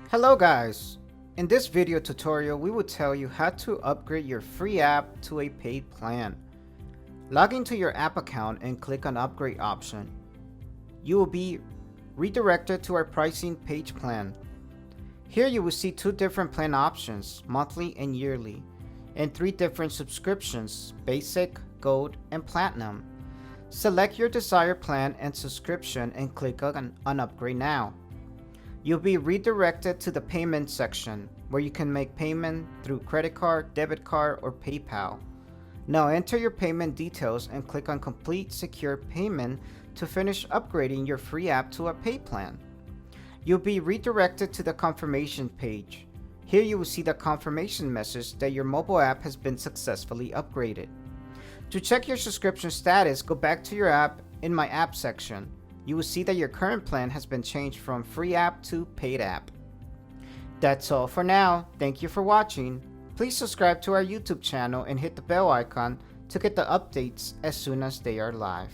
Hello guys! In this video tutorial, we will tell you how to upgrade your free app to a paid plan. Log into your app account and click on Upgrade option. You will be redirected to our pricing page plan. Here you will see two different plan options, monthly and yearly, and three different subscriptions, basic, gold, and platinum. Select your desired plan and subscription and click on Upgrade Now. You'll be redirected to the payment section where you can make payment through credit card, debit card, or PayPal. Now enter your payment details and click on Complete Secure Payment to finish upgrading your free app to a paid plan. You'll be redirected to the confirmation page. Here you will see the confirmation message that your mobile app has been successfully upgraded. To check your subscription status, go back to your app in My App section. You will see that your current plan has been changed from free app to paid app. That's all for now. Thank you for watching. Please subscribe to our YouTube channel and hit the bell icon to get the updates as soon as they are live.